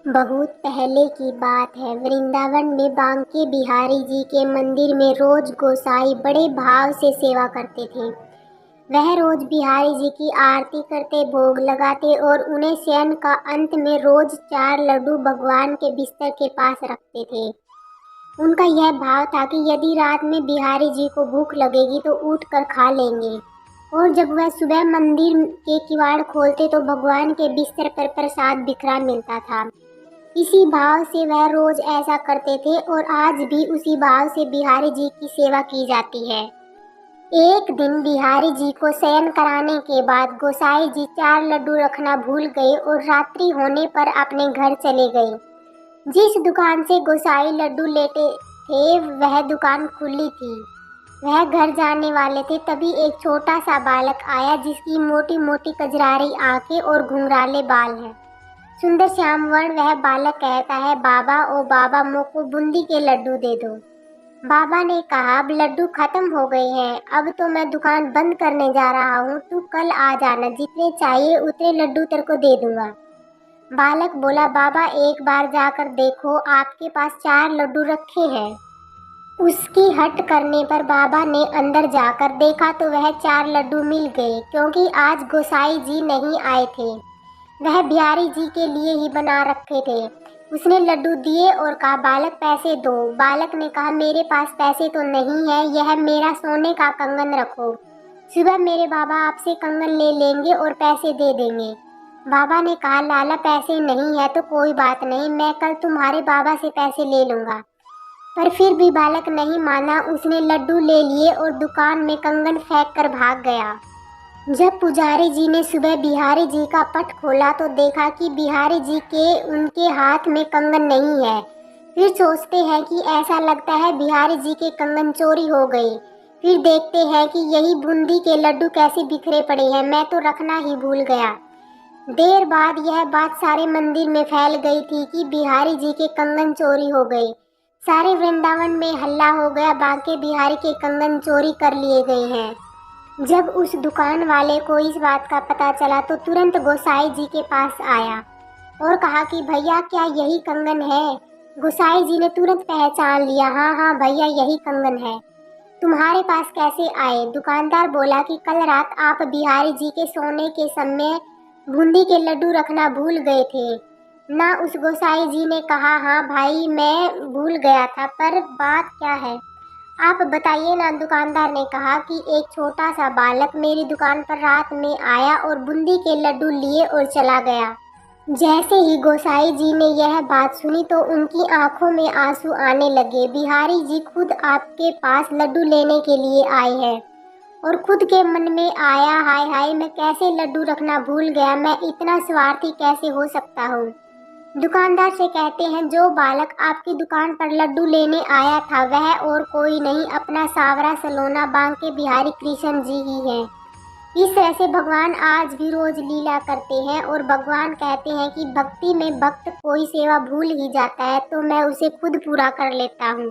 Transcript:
बहुत पहले की बात है। वृंदावन में बांके बिहारी जी के मंदिर में रोज गोसाई बड़े भाव से सेवा करते थे। वह रोज बिहारी जी की आरती करते, भोग लगाते और उन्हें शयन का अंत में रोज 4 लड्डू भगवान के बिस्तर के पास रखते थे। उनका यह भाव था कि यदि रात में बिहारी जी को भूख लगेगी तो उठ कर खा लेंगे, और जब वह सुबह मंदिर के किवाड़ खोलते तो भगवान के बिस्तर पर प्रसाद बिखरा मिलता था। इसी भाव से वह रोज ऐसा करते थे और आज भी उसी भाव से बिहारी जी की सेवा की जाती है। एक दिन बिहारी जी को शयन कराने के बाद गोसाई जी 4 लड्डू रखना भूल गए और रात्रि होने पर अपने घर चले गए। जिस दुकान से गोसाई लड्डू लेते थे वह दुकान खुली थी। वह घर जाने वाले थे, तभी एक छोटा सा बालक आया जिसकी मोटी मोटी कजरारी आंखें और घुंघराले बाल हैं। सुंदर श्याम वर्ण वह बालक कहता है, बाबा ओ बाबा, मुझको बूंदी के लड्डू दे दो। बाबा ने कहा, अब लड्डू खत्म हो गए हैं, अब तो मैं दुकान बंद करने जा रहा हूँ, तू कल आ जाना, जितने चाहिए उतने लड्डू तेरे को दे दूंगा। बालक बोला, बाबा एक बार जाकर देखो, आपके पास 4 लड्डू रखे हैं। उसकी हट करने पर बाबा ने अंदर जाकर देखा तो वह 4 लड्डू मिल गए, क्योंकि आज गोसाई जी नहीं आए थे। वह बिहारी जी के लिए ही बना रखे थे। उसने लड्डू दिए और कहा, बालक पैसे दो। बालक ने कहा, मेरे पास पैसे तो नहीं है, यह मेरा सोने का कंगन रखो, सुबह मेरे बाबा आपसे कंगन ले लेंगे और पैसे दे देंगे। बाबा ने कहा, लाला पैसे नहीं है तो कोई बात नहीं, मैं कल तुम्हारे बाबा से पैसे ले लूँगा। पर फिर भी बालक नहीं माना। उसने लड्डू ले लिए और दुकान में कंगन फेंक कर भाग गया। जब पुजारी जी ने सुबह बिहारी जी का पट खोला तो देखा कि बिहारी जी के उनके हाथ में कंगन नहीं है। फिर सोचते हैं कि ऐसा लगता है बिहारी जी के कंगन चोरी हो गए। फिर देखते हैं कि यही बूंदी के लड्डू कैसे बिखरे पड़े हैं, मैं तो रखना ही भूल गया। देर बाद यह बात सारे मंदिर में फैल गई थी कि बिहारी जी के कंगन चोरी हो गए। सारे वृंदावन में हल्ला हो गया, बांके बिहारी के कंगन चोरी कर लिए गए हैं। जब उस दुकान वाले को इस बात का पता चला तो तुरंत गोसाई जी के पास आया और कहा कि भैया क्या यही कंगन है। गोसाई जी ने तुरंत पहचान लिया, हाँ हाँ भैया यही कंगन है। तुम्हारे पास कैसे आए? दुकानदार बोला कि कल रात आप बिहारी जी के सोने के समय बूंदी के लड्डू रखना भूल गए थे ना। उस गोसाई जी ने कहा, हाँ भाई मैं भूल गया था, पर बात क्या है आप बताइए ना। दुकानदार ने कहा कि एक छोटा सा बालक मेरी दुकान पर रात में आया और बूंदी के लड्डू लिए और चला गया। जैसे ही गोसाई जी ने यह बात सुनी तो उनकी आंखों में आंसू आने लगे। बिहारी जी खुद आपके पास लड्डू लेने के लिए आए हैं और खुद के मन में आया, हाय हाय मैं कैसे लड्डू रखना भूल गया, मैं इतना स्वार्थी कैसे हो सकता हूँ। दुकानदार से कहते हैं, जो बालक आपकी दुकान पर लड्डू लेने आया था वह और कोई नहीं, अपना सावरा सलोना बांके बिहारी कृष्ण जी ही हैं। इस तरह से भगवान आज भी रोज लीला करते हैं और भगवान कहते हैं कि भक्ति में भक्त कोई सेवा भूल ही जाता है तो मैं उसे खुद पूरा कर लेता हूँ।